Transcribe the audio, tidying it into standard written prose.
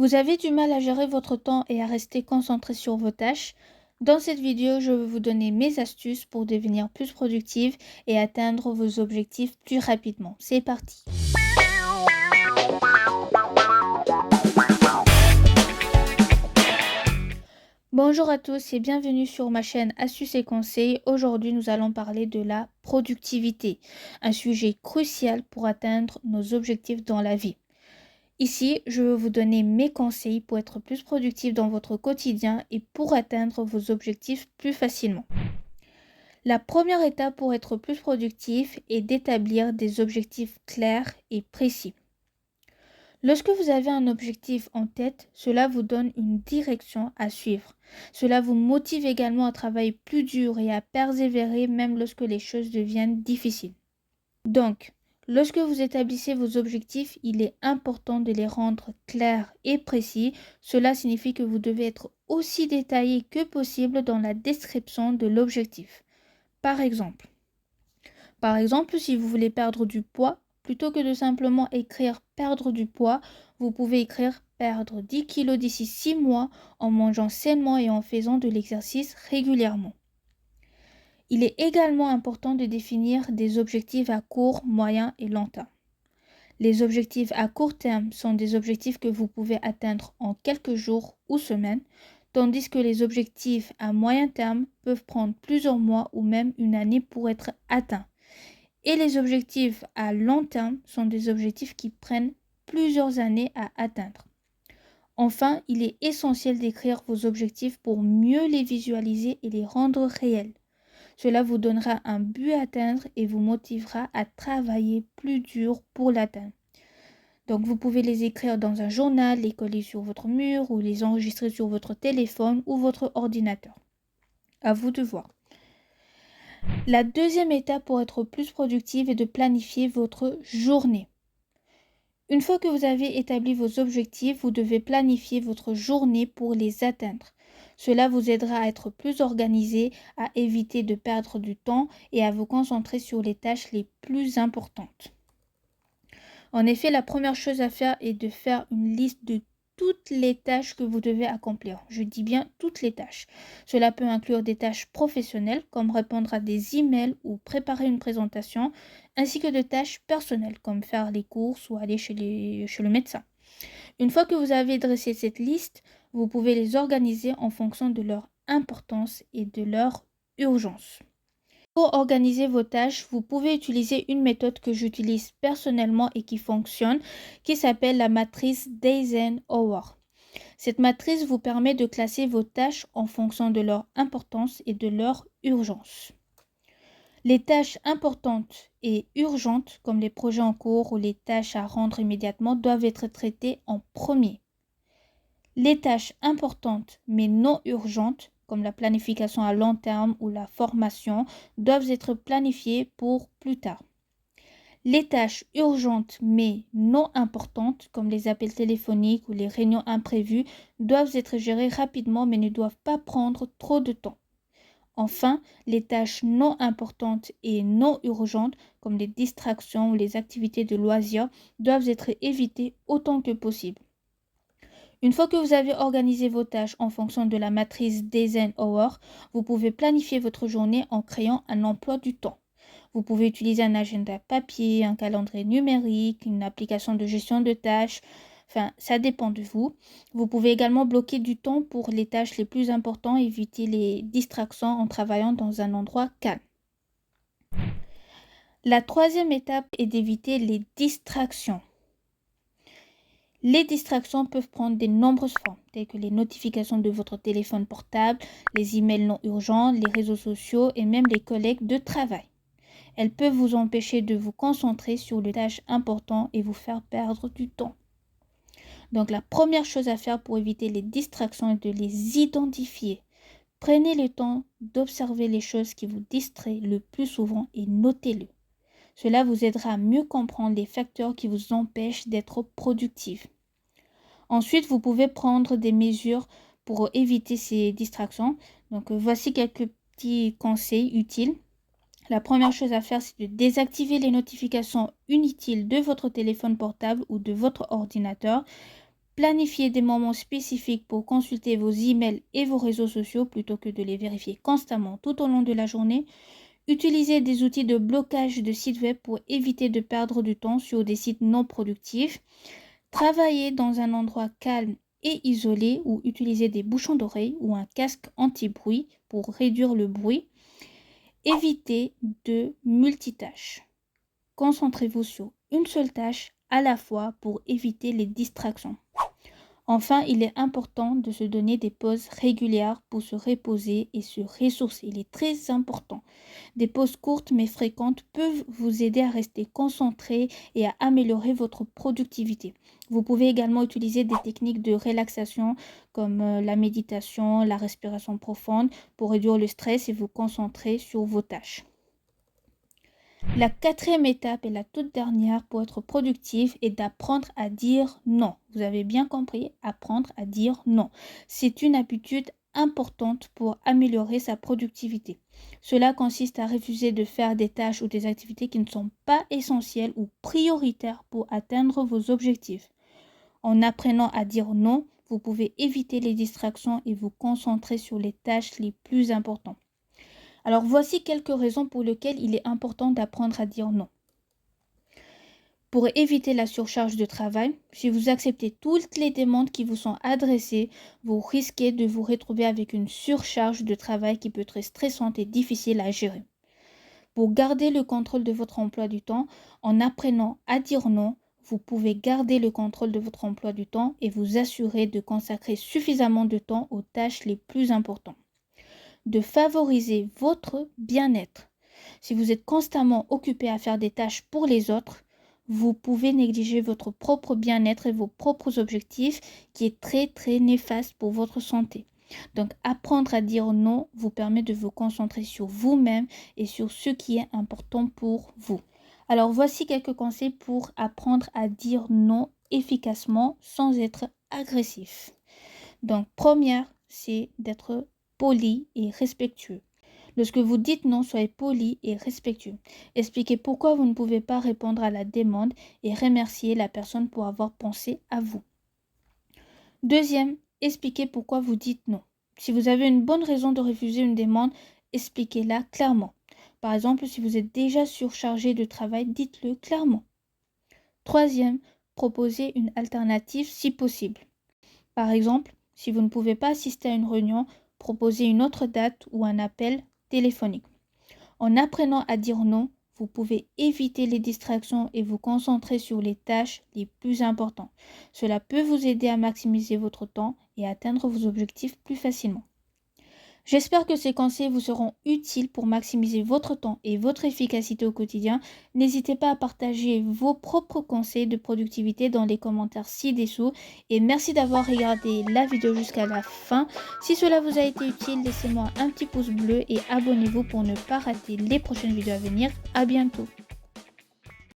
Vous avez du mal à gérer votre temps et à rester concentré sur vos tâches? Dans cette vidéo, je vais vous donner mes astuces pour devenir plus productive et atteindre vos objectifs plus rapidement. C'est parti! Bonjour à tous et bienvenue sur ma chaîne Astuces et Conseils. Aujourd'hui, nous allons parler de la productivité, un sujet crucial pour atteindre nos objectifs dans la vie. Ici, je vais vous donner mes conseils pour être plus productif dans votre quotidien et pour atteindre vos objectifs plus facilement. La première étape pour être plus productif est d'établir des objectifs clairs et précis. Lorsque vous avez un objectif en tête, cela vous donne une direction à suivre. Cela vous motive également à travailler plus dur et à persévérer même lorsque les choses deviennent difficiles. Donc, lorsque vous établissez vos objectifs, il est important de les rendre clairs et précis. Cela signifie que vous devez être aussi détaillé que possible dans la description de l'objectif. Par exemple, si vous voulez perdre du poids, plutôt que de simplement écrire perdre du poids, vous pouvez écrire perdre 10 kilos d'ici 6 mois en mangeant sainement et en faisant de l'exercice régulièrement. Il est également important de définir des objectifs à court, moyen et long terme. Les objectifs à court terme sont des objectifs que vous pouvez atteindre en quelques jours ou semaines, tandis que les objectifs à moyen terme peuvent prendre plusieurs mois ou même une année pour être atteints. Et les objectifs à long terme sont des objectifs qui prennent plusieurs années à atteindre. Enfin, il est essentiel d'écrire vos objectifs pour mieux les visualiser et les rendre réels. Cela vous donnera un but à atteindre et vous motivera à travailler plus dur pour l'atteindre. Donc vous pouvez les écrire dans un journal, les coller sur votre mur ou les enregistrer sur votre téléphone ou votre ordinateur. À vous de voir. La deuxième étape pour être plus productive est de planifier votre journée. Une fois que vous avez établi vos objectifs, vous devez planifier votre journée pour les atteindre. Cela vous aidera à être plus organisé, à éviter de perdre du temps et à vous concentrer sur les tâches les plus importantes. En effet, la première chose à faire est de faire une liste de toutes les tâches que vous devez accomplir. Je dis bien toutes les tâches. Cela peut inclure des tâches professionnelles comme répondre à des emails ou préparer une présentation, ainsi que de tâches personnelles comme faire les courses ou aller chez le médecin. Une fois que vous avez dressé cette liste, vous pouvez les organiser en fonction de leur importance et de leur urgence. Pour organiser vos tâches, vous pouvez utiliser une méthode que j'utilise personnellement et qui fonctionne, qui s'appelle la matrice d'Eisenhower. Cette matrice vous permet de classer vos tâches en fonction de leur importance et de leur urgence. Les tâches importantes et urgentes, comme les projets en cours ou les tâches à rendre immédiatement, doivent être traitées en premier. Les tâches importantes mais non urgentes, comme la planification à long terme ou la formation, doivent être planifiées pour plus tard. Les tâches urgentes mais non importantes, comme les appels téléphoniques ou les réunions imprévues, doivent être gérées rapidement mais ne doivent pas prendre trop de temps. Enfin, les tâches non importantes et non urgentes, comme les distractions ou les activités de loisirs, doivent être évitées autant que possible. Une fois que vous avez organisé vos tâches en fonction de la matrice d'Eisenhower, vous pouvez planifier votre journée en créant un emploi du temps. Vous pouvez utiliser un agenda papier, un calendrier numérique, une application de gestion de tâches. Enfin, ça dépend de vous. Vous pouvez également bloquer du temps pour les tâches les plus importantes et éviter les distractions en travaillant dans un endroit calme. La troisième étape est d'éviter les distractions. Les distractions peuvent prendre de nombreuses formes, telles que les notifications de votre téléphone portable, les emails non urgents, les réseaux sociaux et même les collègues de travail. Elles peuvent vous empêcher de vous concentrer sur les tâches importantes et vous faire perdre du temps. Donc la première chose à faire pour éviter les distractions est de les identifier. Prenez le temps d'observer les choses qui vous distraient le plus souvent et notez-le. Cela vous aidera à mieux comprendre les facteurs qui vous empêchent d'être productif. Ensuite, vous pouvez prendre des mesures pour éviter ces distractions. Donc, voici quelques petits conseils utiles. La première chose à faire, c'est de désactiver les notifications inutiles de votre téléphone portable ou de votre ordinateur. Planifiez des moments spécifiques pour consulter vos emails et vos réseaux sociaux plutôt que de les vérifier constamment tout au long de la journée. Utilisez des outils de blocage de sites web pour éviter de perdre du temps sur des sites non productifs. Travaillez dans un endroit calme et isolé ou utilisez des bouchons d'oreille ou un casque anti-bruit pour réduire le bruit. Évitez de multitâches. Concentrez-vous sur une seule tâche à la fois pour éviter les distractions. Enfin, il est important de se donner des pauses régulières pour se reposer et se ressourcer. Il est très important. Des pauses courtes mais fréquentes peuvent vous aider à rester concentré et à améliorer votre productivité. Vous pouvez également utiliser des techniques de relaxation comme la méditation, la respiration profonde pour réduire le stress et vous concentrer sur vos tâches. La quatrième étape et la toute dernière pour être productif est d'apprendre à dire non. Vous avez bien compris, apprendre à dire non. C'est une habitude importante pour améliorer sa productivité. Cela consiste à refuser de faire des tâches ou des activités qui ne sont pas essentielles ou prioritaires pour atteindre vos objectifs. En apprenant à dire non, vous pouvez éviter les distractions et vous concentrer sur les tâches les plus importantes. Alors voici quelques raisons pour lesquelles il est important d'apprendre à dire non. Pour éviter la surcharge de travail, si vous acceptez toutes les demandes qui vous sont adressées, vous risquez de vous retrouver avec une surcharge de travail qui peut être stressante et difficile à gérer. Pour garder le contrôle de votre emploi du temps, en apprenant à dire non, vous pouvez garder le contrôle de votre emploi du temps et vous assurer de consacrer suffisamment de temps aux tâches les plus importantes. De favoriser votre bien-être. Si vous êtes constamment occupé à faire des tâches pour les autres, vous pouvez négliger votre propre bien-être et vos propres objectifs qui est très néfaste pour votre santé. Donc apprendre à dire non vous permet de vous concentrer sur vous-même et sur ce qui est important pour vous. Alors voici quelques conseils pour apprendre à dire non efficacement sans être agressif. Donc première, c'est d'être poli et respectueux. Lorsque vous dites non, soyez poli et respectueux. Expliquez pourquoi vous ne pouvez pas répondre à la demande et remerciez la personne pour avoir pensé à vous. Deuxième, expliquez pourquoi vous dites non. Si vous avez une bonne raison de refuser une demande, expliquez-la clairement. Par exemple, si vous êtes déjà surchargé de travail, dites-le clairement. Troisième, proposez une alternative si possible. Par exemple, si vous ne pouvez pas assister à une réunion, proposez une autre date ou un appel téléphonique. En apprenant à dire non, vous pouvez éviter les distractions et vous concentrer sur les tâches les plus importantes. Cela peut vous aider à maximiser votre temps et atteindre vos objectifs plus facilement. J'espère que ces conseils vous seront utiles pour maximiser votre temps et votre efficacité au quotidien. N'hésitez pas à partager vos propres conseils de productivité dans les commentaires ci-dessous. Et merci d'avoir regardé la vidéo jusqu'à la fin. Si cela vous a été utile, laissez-moi un petit pouce bleu et abonnez-vous pour ne pas rater les prochaines vidéos à venir. À bientôt.